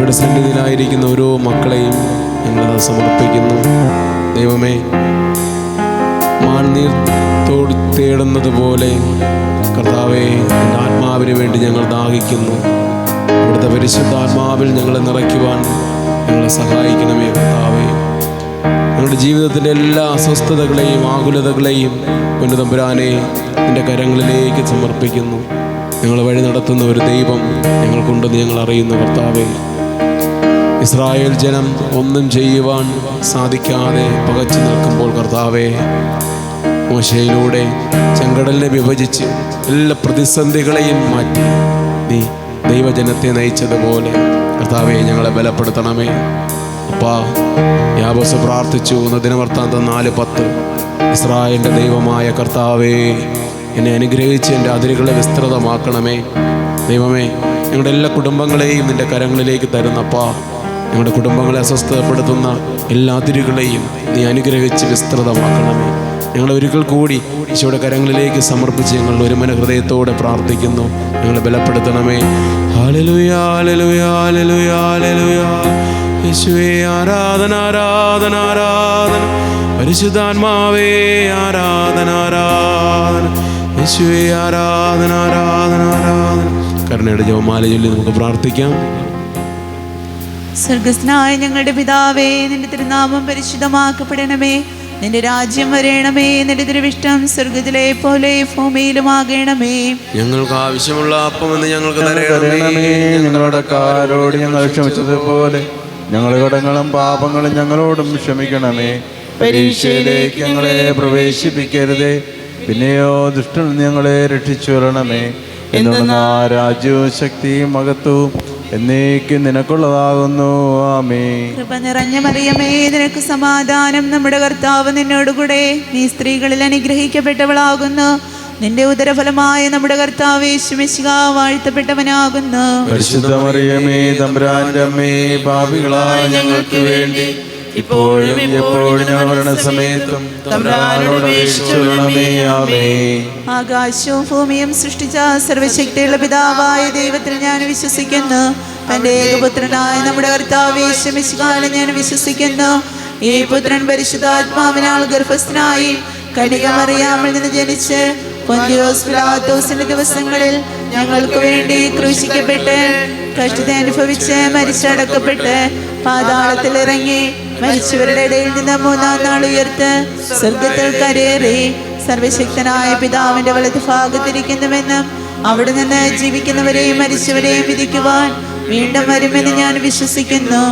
അങ്ങയുടെ സന്നിധിയിലായിരിക്കുന്ന ഓരോ മക്കളെയും ഞങ്ങളത് സമർപ്പിക്കുന്നു. ദൈവമേ, മാൻനീർ തേടുന്നത് പോലെ കർത്താവേ, എൻ്റെ ആത്മാവിന് വേണ്ടി ഞങ്ങൾ ദാഹിക്കുന്നു. അവിടുത്തെ പരിശുദ്ധാത്മാവിൽ ഞങ്ങളെ നിറയ്ക്കുവാൻ ഞങ്ങളെ സഹായിക്കണമേ കർത്താവേ. ഞങ്ങളുടെ ജീവിതത്തിൻ്റെ എല്ലാ അസ്വസ്ഥതകളെയും ആകുലതകളെയും പൊന്നുതമ്പുരാനെ നിൻ്റെ കരങ്ങളിലേക്ക് സമർപ്പിക്കുന്നു. ഞങ്ങൾ വഴി നടത്തുന്ന ഒരു ദൈവം ഞങ്ങൾക്കുണ്ടെന്ന് ഞങ്ങൾ അറിയുന്നു കർത്താവേ. ഇസ്രായേൽ ജനം ഒന്നും ചെയ്യുവാൻ സാധിക്കാതെ പകച്ചു നിൽക്കുമ്പോൾ കർത്താവേ, മോശയിലൂടെ ചെങ്കടലിനെ വിഭജിച്ച് എല്ലാ പ്രതിസന്ധികളെയും മാറ്റി നീ ദൈവജനത്തെ നയിച്ചതുപോലെ കർത്താവെ ഞങ്ങളെ ബലപ്പെടുത്തണമേ. അപ്പാ, യാബോസ് പ്രാർത്ഥിച്ചു ദിനവൃത്താന്തം 4:10, ഇസ്രായേലിൻ്റെ ദൈവമായ കർത്താവേ, എന്നെ അനുഗ്രഹിച്ച് എൻ്റെ അതിരുകളെ വിസ്തൃതമാക്കണമേ. ദൈവമേ, ഞങ്ങളുടെ എല്ലാ കുടുംബങ്ങളെയും നിൻ്റെ കരങ്ങളിലേക്ക് തരുന്നപ്പാ, ഞങ്ങളുടെ കുടുംബങ്ങളെ അസ്വസ്ഥപ്പെടുത്തുന്ന എല്ലാ അതിരുകളെയും നീ അനുഗ്രഹിച്ച് വിസ്തൃതമാക്കണമേ. ഞങ്ങൾ ഒരിക്കൽ കൂടി ഈശോയുടെ കരങ്ങളിലേക്ക് സമർപ്പിച്ച് ഞങ്ങൾ ഒരു മനഹൃദയത്തോടെ പ്രാർത്ഥിക്കുന്നു. ഞങ്ങളെ ബലപ്പെടുത്തണമേ. ഹല്ലേലൂയ, ഹല്ലേലൂയ, ഹല്ലേലൂയ, ഹല്ലേലൂയ. യേശുവേ ആരാധന, ആരാധന, ആരാധന. പരിശുദ്ധാത്മാവേ ആരാധന, ആരാധന. യേശുവേ ആരാധന, ആരാധന, ആരാധന. കരുണയുടെ ജപമാല ചൊല്ലി നമുക്ക് പ്രാർത്ഥിക്കാം. സ്വർഗസ്ഥനായ ഞങ്ങളുടെ പിതാവേ, നിന്റെ തിരുനാമം പരിശുദ്ധമാക്കപ്പെടണമേ. നിന്റെ രാജ്യം വരേണമേ. നിന്റെ തിരുവിഷ്ടം സ്വർഗത്തിലെ പോലെ ഭൂമിയിലുമാകണമേ. ഞങ്ങൾക്ക് ആവശ്യമുള്ള അപ്പമെന്ന് ഞങ്ങൾക്ക് തരണമേ. ഞങ്ങളുടെ കാരോട് ഞങ്ങൾ ക്ഷമിച്ചതുപോലെ ഞങ്ങളുടെ കടങ്ങളും പാപങ്ങളും ഞങ്ങളോടും ക്ഷമിക്കണമേ. പരീക്ഷയിലേക്ക് ഞങ്ങളെ പ്രവേശിപ്പിക്കരുതേ, പിന്നെയോ ദുഷ്ടൻ ഞങ്ങളെ രക്ഷിച്ചു വരണമേ. എന്നുള്ള രാജ്യവും ശക്തിയും മഹത്വവും എന്നേക്കും നിനക്കുള്ളതാകുന്നു. ആമേൻ. കൃപ നിറഞ്ഞ മറിയമേ, നിനക്ക് സമാധാനം. നമ്മുടെ കർത്താവ് നിന്നോടുകൂടെ. നീ സ്ത്രീകളിൽ അനുഗ്രഹിക്കപ്പെട്ടവളാകുന്നു. നിന്റെ ഉദരഫലമായ നമ്മുടെ കർത്താവ് യേശു മിശിഹാ വാഴ്ത്തപ്പെട്ടവനാകുന്നു. പരിശുദ്ധ മറിയമേ, തമ്പുരാന്റെ അമ്മേ, പാപികളായ ഞങ്ങൾക്ക് വേണ്ടി ഇപ്പോഴും എപ്പോഴും ഞങ്ങളുടെ മരണസമയത്തും തമ്പുരാനോട് അപേക്ഷിച്ചുകൊള്ളണമേ. ആമേൻ. ആകാശവും ഭൂമിയും സൃഷ്ടിച്ച സർവശക്തിയുള്ള പിതാവായ ദൈവത്തിൽ ഞാൻ വിശ്വസിക്കുന്നു. തന്റെ ഏകപുത്രനായ നമ്മുടെ കർത്താവ് യേശു മിശിഹായിൽ ഞാൻ വിശ്വസിക്കുന്നു. ഈ പുത്രൻ പരിശുദ്ധാത്മാവിനാൽ ഗർഭസ്ഥനായി കന്യക മറിയാമിൽ നിന്ന് ജനിച്ച് പൊന്തിയോസ് പിലാത്തോസിന്റെ ദിവസങ്ങളിൽ ഞങ്ങൾക്ക് വേണ്ടി ക്രൂശിക്കപ്പെട്ട് കഷ്ടത അനുഭവിച്ച് മരിച്ചടക്കപ്പെട്ട് പാതാളത്തിൽ ഇറങ്ങി മരിച്ചവരുടെ ഇടയിൽ നിന്ന് 3-ാം നാൾ ഉയർത്ത് സ്വർഗത്തിൽ കരേറി സർവശക്തനായ പിതാവിന്റെ വലതു ഭാഗത്തിരിക്കുന്നുവെന്നും അവിടെ നിന്ന് ജീവിക്കുന്നവരെയും മരിച്ചവരെയും വിധിക്കുവാൻ വീണ്ടും വരുമെന്ന് ഞാൻ വിശ്വസിക്കുന്നു.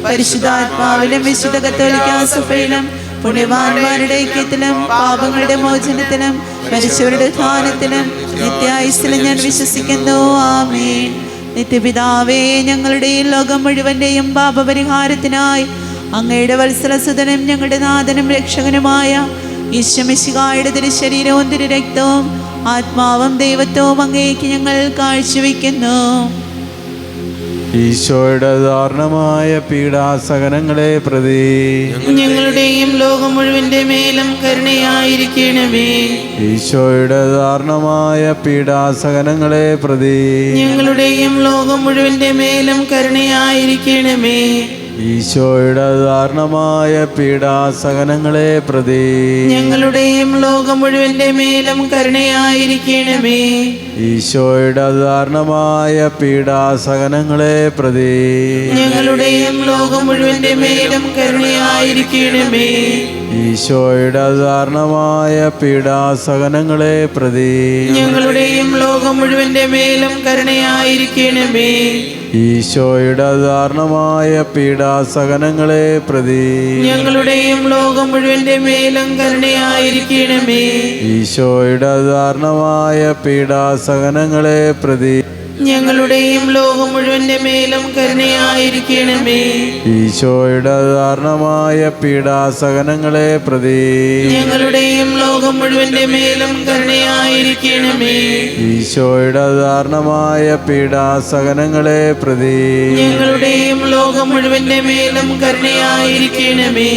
പരിശുദ്ധാത്മാവിലും വിശുദ്ധ കത്തോലിക്കാ സഭയിലും പുണ്യവാന്മാരുടെ ഐക്യത്തിലും പാപങ്ങളുടെ മോചനത്തിലും മരിച്ചവരുടെ ഉത്ഥാനത്തിലും നിത്യായുസ്സിലും ഞാൻ വിശ്വസിക്കുന്നു. ആമേൻ. നിത്യപിതാവേ, ഞങ്ങളുടെ ഈ ലോകം മുഴുവന്റെയും പാപപരിഹാരത്തിനായി അങ്ങയുടെ വത്സലസുതനും ഞങ്ങളുടെ നാഥനും രക്ഷകനുമായ ഈശോ മിശിഹായുടെ തിരുശരീരവും തിരുരക്തവും ആത്മാവും ദൈവത്വവും അങ്ങേക്ക് ഞങ്ങൾ കാഴ്ചവെക്കുന്നു. ഈശോയുടെ ദാരുണമായ പീഡാസഹനങ്ങളെ പ്രതി ഞങ്ങളുടെയും ലോകം മുഴുവന്റെ മേലും കരുണയായിരിക്കണമേ. ഈശോയുടെ ദാരുണമായ പീഡാസഹനങ്ങളെ പ്രതി ഞങ്ങളുടെയും ലോകം മുഴുവന്റെ മേലും കരുണയായിരിക്കണമേ. ഈശോയുടെ ദാരുണമായ പീഡാസഹനങ്ങളെ പ്രതി ഞങ്ങളുടെയും ലോകം മുഴുവന്റെ മേലും കരുണയായിരിക്കണമേ. ഈശോയുടെ ദാരുണമായ പീഡാസഹനങ്ങളെ പ്രതി ഞങ്ങളുടെയും ലോകം മുഴുവന്റെ മേലും കരുണയായിരിക്കണമേ. ഈശോയുടെ ദാരുണമായ പീഡാസഹനങ്ങളെ പ്രതി ഞങ്ങളുടെയും ലോകം മുഴുവന്റെ മേലും കരുണയായിരിക്കണമേ. ഈശോയുടെ ദാരുണമായ പീഡാസഹനങ്ങളെ പ്രതി ഞങ്ങളുടെയും ലോകം മുഴുവന്റെ മേലും കരുണയായിരിക്കണമേ. ഈശോയുടെ ദാരുണമായ പീഡാസഹനങ്ങളെ പ്രതി ഞങ്ങളുടെയും ലോകം മുഴുവന്റെ മേലും കരുണയായിരിക്കണമേ. ഈശോയുടെ ദാരുണമായ പീഡാസഹനങ്ങളെ പ്രതി ഞങ്ങളുടെയും ലോകം മുഴുവന്റെ മേലും കരുണയായിരിക്കണമേ. ഈശോയുടെ ദാരുണമായ പീഡാസഹനങ്ങളെ പ്രതി ഞങ്ങളുടെയും ലോകം ലോകം മുഴുവന്റെ മേലും കരുണയായിരിക്കണമേ.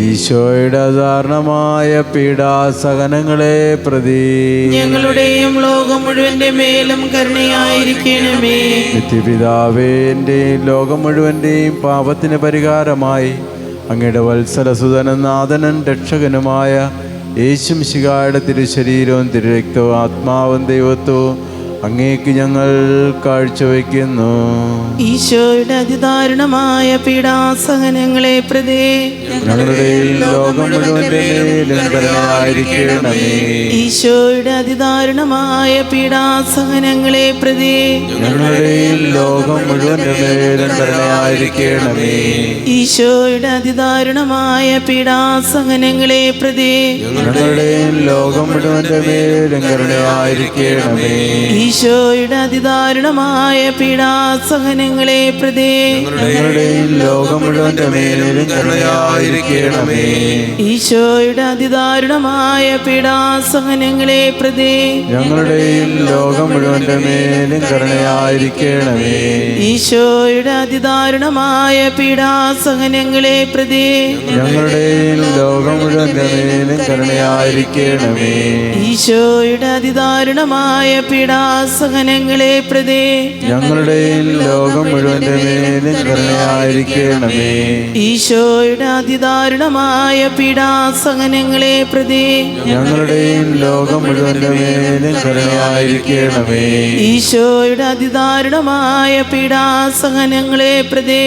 ഈശോയുടെ അസാധാരണമായ പീഡാസഹനങ്ങളെ പ്രതി ഞങ്ങളുടെയും ലോകം മുഴുവന്റെ മേലും കരുണയായിരിക്കണമേ. നിത്യപിതാവേ, എന്റെയും ലോകം മുഴുവന്റെയും പാപത്തിന് പരിഹാരമായി അങ്ങയുടെ വത്സലസുതനും നാഥനും രക്ഷകനുമായ യേശുമിശിഹായുടെ തിരുശരീരവും തിരുരക്തവും ആത്മാവും ദൈവത്വവും അങ്ങേക്ക് ഞങ്ങൾ കാഴ്ചവെക്കുന്നു. ഈശോയുടെ അതിദാരുണമായ പീഡാസഹനങ്ങളെ പ്രതി ഞങ്ങളുടെയും ലോകം മുഴുവന്റെ മേലും കരുണയായിരിക്കണമേ. ഈശോയുടെ അതിദാരുണമായ പീഡാസഹനങ്ങളെ പ്രതി ഞങ്ങളുടെയും ലോകം മുഴുവന്റെ മേലും കരുണയായിരിക്കണമേ. ഈശോയുടെ അതിദാരുണമായ പീഡാസഹനങ്ങളെ പ്രതി ഞങ്ങളുടെയും ലോകം മുഴുവന്റെ മേലും കരുണയായിരിക്കണമേ. ഈശോയുടെ അതിദാരുണമായ പീഡാസഹനങ്ങളെ പ്രതി ഞങ്ങളുടെയും ലോകം മുഴുവന്റെ മേലും കരുണയായിരിക്കണമേ. ഈശോയുടെ അതിദാരുണമായ പീഡാസഹനങ്ങളെ പ്രതി ഞങ്ങളുടെയും ലോകം മുഴുവന്റെ മേലും കരുണയായിരിക്കണമേ. ഈശോയുടെ അതിദാരുണമായ പീഡാസഹനങ്ങളെ പ്രതി ഞങ്ങളുടെയും ലോകം മുഴുവന്റെ മേലും കരുണയായിരിക്കണമേ. ഈശോയുടെ അതിദാരുണമായ പീഡാസഹനങ്ങളെ പ്രതി ഞങ്ങളുടെയും ലോകം മുഴുവന്റെ മേലും കരുണയായിരിക്കണമേ. ഈശോയുടെ അതിദാരുണമായ പീഡാസഹനങ്ങളെ പ്രതി ഞങ്ങളുടെയും ലോകം മുഴുവന്റെ മേലും കരുണയായിരിക്കണമേ. ഈശോയുടെ അതിദാരുണമായ പീഡാസഹനങ്ങളെ പ്രതി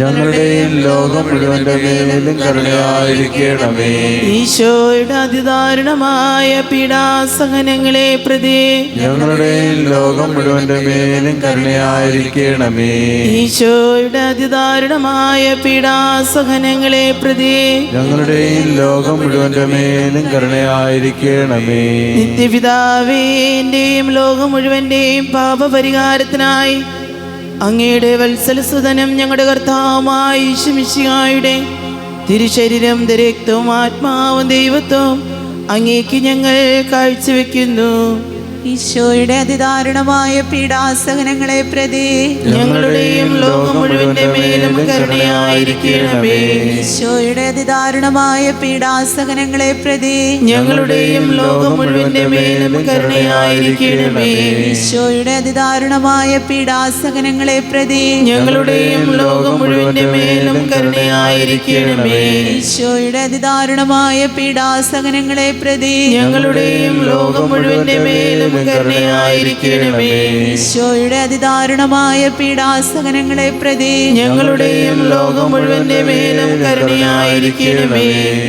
ഞങ്ങളുടെയും ലോകം മുഴുവന്റെ മേലും കരുണയായിരിക്കണമേ. ഈശോയുടെ അതിദാരുണമായ പീഡാസഹനങ്ങളെ പ്രതി ഞങ്ങളുടെയും ലോകം മുഴുവന്റെ മേലും കരുണയായിരിക്കണമേ. ഈശോയുടെ അതിദാരുണമായ പീഡാസഹനങ്ങളെ പ്രതി ഞങ്ങളുടെയും ലോകം മുഴുവന്റെ മേലും കരുണയായിരിക്കണമേ. നിത്യപിതാവേ, എന്റെയും ലോകം മുഴുവന്റെയും പാപപരിഹാരത്തിനായി അങ്ങയുടെ വത്സലസുതനും ഞങ്ങളുടെ കർത്താവുമായ യേശുമിശിഹായുടെ തിരുശരീരം തിരുരക്തവും ആത്മാവും ദൈവത്വവും അങ്ങേക്ക് ഞങ്ങൾ കാഴ്ചവെക്കുന്നു. ഈശോയുടെ അതിദാരുണമായ പീഡാസഹനങ്ങളെ പ്രതി ഞങ്ങളുടെയും ലോകം മുഴുവന്റെ മേലും കരുണയായിരിക്കണമേ. ഈശോയുടെ അതിദാരുണമായ പീഡാസഹനങ്ങളെ പ്രതി ഞങ്ങളുടെയും ലോകം മുഴുവന്റെ മേലും കരുണയായിരിക്കണമേ. ഈശോയുടെ അതിദാരുണമായ പീഡാസഹനങ്ങളെ പ്രതി ഞങ്ങളുടെയും ലോകം മുഴുവന്റെ മേലും കരുണയായിരിക്കണമേ. ഈശോയുടെ അതിദാരുണമായ പീഡാസഹനങ്ങളെ പ്രതി ഞങ്ങളുടെയും ലോകം മുഴുവന്റെ മേലും കരുണയായിരിക്കണമേ. ഈശോയുടെ അതിദാരുണമായ പീഡാസഹനങ്ങളെ പ്രതി ഞങ്ങളുടെയും ലോകം മുഴുവന്റെ മേലും കരുണയായിരിക്കണമേ.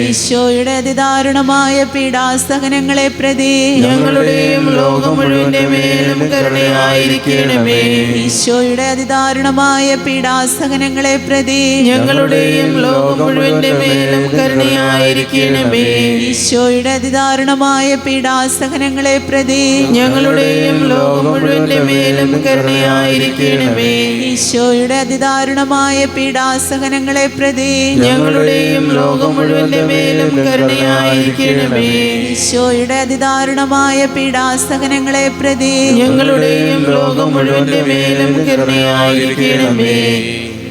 ഈശോയുടെ അതിദാരുണമായ പീഡാസഹനങ്ങളെ പ്രതി ഞങ്ങളുടെയും ലോകം മുഴുവന്റെ മേലും കരുണയായിരിക്കണമേ. ഈശോയുടെ അതിദാരുണമായ പീഡാസഹനങ്ങളെ പ്രതി ഞങ്ങളുടെയും ലോകം മുഴുവന്റെ മേലും കരുണയായിരിക്കണമേ. ഈശോയുടെ അതിദാരുണമായ പീഡാസഹനങ്ങളെ പ്രതി ഞങ്ങളുടെയും ലോകം മുഴുവന്റെ മേലും കരുണയായിരിക്കണമേ. ഈശോയുടെ അതിദാരുണമായ പീഡാസഹനങ്ങളെ പ്രതി ഞങ്ങളുടെയും ലോകം മുഴുവന്റെ മേലും കരുണയായിരിക്കണമേ. ഈശോയുടെ അതിദാരുണമായ പീഡാസഹനങ്ങളെ പ്രതി ഞങ്ങളുടെയും ലോകം മുഴുവന്റെ മേലും കരുണയായിരിക്കണമേ.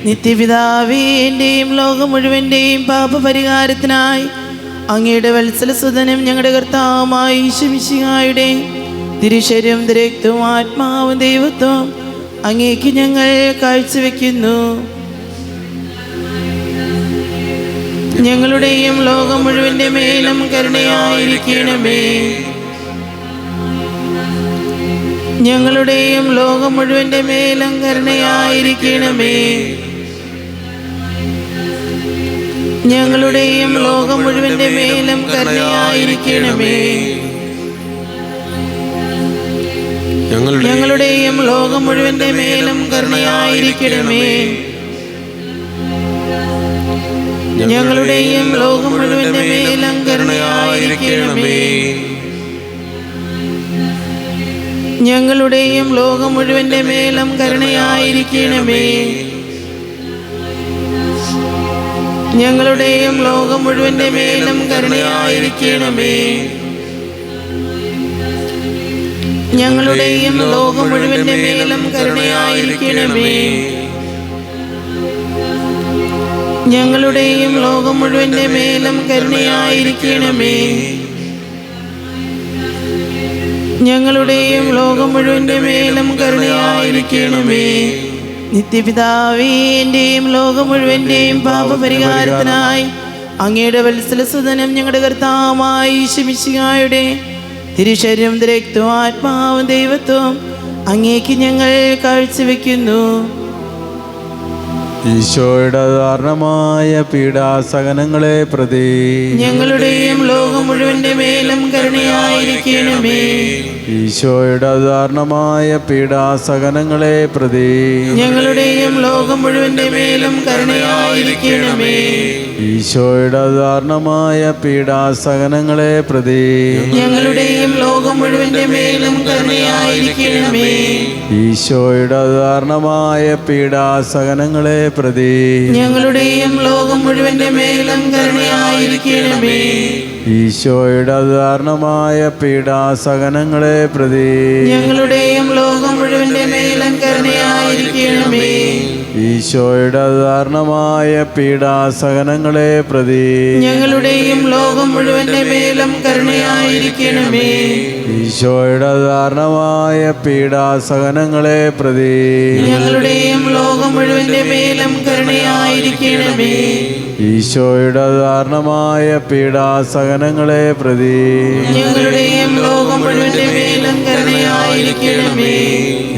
നിത്യപിതാവേ, എന്റെയും ലോകം മുഴുവന്റെയും പാപപരിഹാരത്തിനായി അങ്ങയുടെ വത്സലസുതനും ഞങ്ങളുടെ കർത്താവുമായ യേശുമിശിഹായുടെ തിരുശരീരം തിരുരക്തവും ആത്മാവും ദൈവത്വം അങ്ങേക്ക് ഞങ്ങൾ കാഴ്ചവെക്കുന്നു. ഞങ്ങളുടെയും ലോകം മുഴുവന്റെ മേലും കരുണയായിരിക്കണമേ. ഞങ്ങളുടെയും ലോകം മുഴുവന്റെ മേലും കരുണയായിരിക്കണമേ. ഞങ്ങളുടെയും ലോകം മുഴുവന്റെ മേലും കരുണയായിരിക്കണമേ. ഞങ്ങളുടെയും ലോകം മുഴുവന്റെ മേലും കരുണയായിരിക്കണമേ. ഞങ്ങളുടെയും ലോകം മുഴുവന്റെ മേലും കരുണയായിരിക്കണമേ. ഞങ്ങളുടെയും ലോകം മുഴുവന്റെ മേലും കരുണയായിരിക്കണമേ. ഞങ്ങളുടെയും ലോകം മുഴുവന്റെ മേലും കരുണയായിരിക്കണമേ. ഞങ്ങളുടെയും ലോകം മുഴുവന്റെ മേലും കരുണയായിരിക്കണമേ. ഞങ്ങളുടെയും ലോകം മുഴുവന്റെ മേലും കരുണയായിരിക്കണമേ. ഞങ്ങളുടെയും ലോകം മുഴുവന്റെ മേലും കരുണയായിരിക്കണമേ. നിത്യപിതാവേ, എന്റെയും ലോകം മുഴുവന്റെയും പാപപരിഹാരത്തിനായി അങ്ങയുടെ വത്സലസുതനും ഞങ്ങളുടെ കർത്താവുമായ യേശു മിശിഹായുടെ തിരുശരീരം രക്തവും ആത്മാവും ദൈവത്വം അങ്ങേക്ക് ഞങ്ങൾ കാഴ്ചവെക്കുന്നു. ഈശോയുടെ ദാരുണമായ പീഡാസഹനങ്ങളെ പ്രതി ഞങ്ങളുടെയും ലോകം മുഴുവന്റെ മേലും കരുണയായിരിക്കണമേ. ഈശോയുടെ ദാരുണമായ പീഡാസഹനങ്ങളെ പ്രതി ഞങ്ങളുടെയും ലോകം മുഴുവന്റെ മേലും കരുണയായിരിക്കണമേ. ഈശോയുടെ ദാരുണമായ പീഡാസഹനങ്ങളെ പ്രതി ഞങ്ങളുടെയും ലോകം മുഴുവന്റെ മേലും കരുണയായിരിക്കണമേ. ഈശോയുടെ ദാരുണമായ പീഡാസഹനങ്ങളെ പ്രതി ഞങ്ങളുടെയും ലോകം മുഴുവന്റെ മേലും കരുണയായിരിക്കണമേ. ഈശോയുടെ ദാരുണമായ പീഡാസഹനങ്ങളെ പ്രതി ഞങ്ങളുടെയും ലോകം മുഴുവന്റെ മേലും കരുണയായിരിക്കണമേ. ഈശോയുടെ ദാരുണമായ പീഡാസഹനങ്ങളെ പ്രതി ഞങ്ങളുടെയും ലോകം മുഴുവന്റെ മേലും കരുണയായിരിക്കണമേ. ഈശോയുടെ ദാരുണമായ പീഡാസഹനങ്ങളെ പ്രതി ഞങ്ങളുടെയും ലോകം മുഴുവന്റെ മേലും കരുണയായിരിക്കണമേ. ഈശോയുടെ ദാരുണമായ പീഡാസഹനങ്ങളെ പ്രതി ഞങ്ങളുടെയും ലോകം മുഴുവന്റെ മേലും കരുണയായിരിക്കണമേ.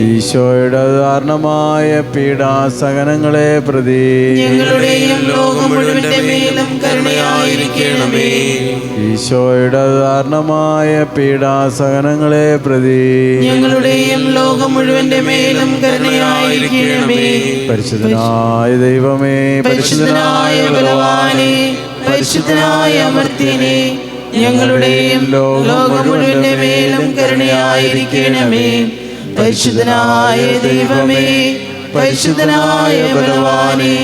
ഈശോയുടെ ദാരുണമായ പീഡാസഹനങ്ങളെ പ്രതി ഞങ്ങളുടെയും ലോകം മുഴുവന്റെ മേലും കരുണയായിരിക്കണമേ. ഈശോയുടെ ദാരുണമായ പീഡാസഹനങ്ങളെ പ്രതി ഞങ്ങളുടെയും ലോകം മുഴുവന്റെ മേലും കരുണയായിരിക്കണമേ. പരിശുദ്ധനായ ദൈവമേ, പരിശുദ്ധനായ ബലവാനേ, പരിശുദ്ധനായ അമർത്യനേ, ഞങ്ങളുടെയും ലോകം മുഴുവന്റെ മേലും കരുണയായിരിക്കണമേ. പരിശുദ്ധനായ ദൈവമേ, പരിശുദ്ധനായ ബലവാനേ,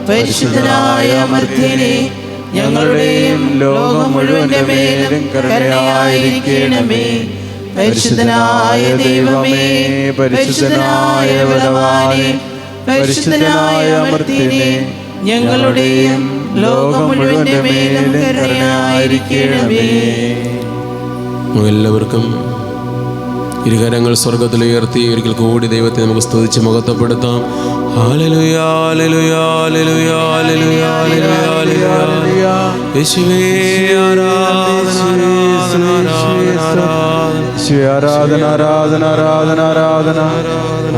പരിശുദ്ധനായ അമർത്യനേ, ഞങ്ങളുടെയും ലോകം മുഴുവന്റെ മേലും കരുണയായിരിക്കണമേ. പരിശുദ്ധനായ ദൈവമേ, പരിശുദ്ധനായ ബലവാനേ, പരിശുദ്ധനായ അമർത്യനേ, ഞങ്ങളുടെയും ലോകം മുഴുവന്റെ മേലും കരുണയായിരിക്കണമേ. എല്ലാവർക്കും ഇരുകരങ്ങൾ സ്വർഗത്തിൽ ഉയർത്തി ഒരിക്കൽ കൂടി ദൈവത്തെ നമുക്ക് സ്തുതിച്ച് മഹത്വപ്പെടുത്താം. ഹല്ലേലൂയ, ഹല്ലേലൂയ, ഹല്ലേലൂയ, ഹല്ലേലൂയ, ഹല്ലേലൂയ, ഹല്ലേലൂയ. യേശുവേ ആരാധന, ആരാധന, ആരാധന, ആരാധന ആരാധന ആരാധന ആരാധന.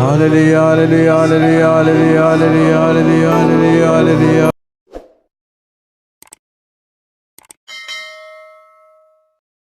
ഹല്ലേലൂയ, ഹല്ലേലൂയ, ഹല്ലേലൂയ, ഹല്ലേലൂയ, ഹല്ലേലൂയ, ഹല്ലേലൂയ, ഹല്ലേലൂയ.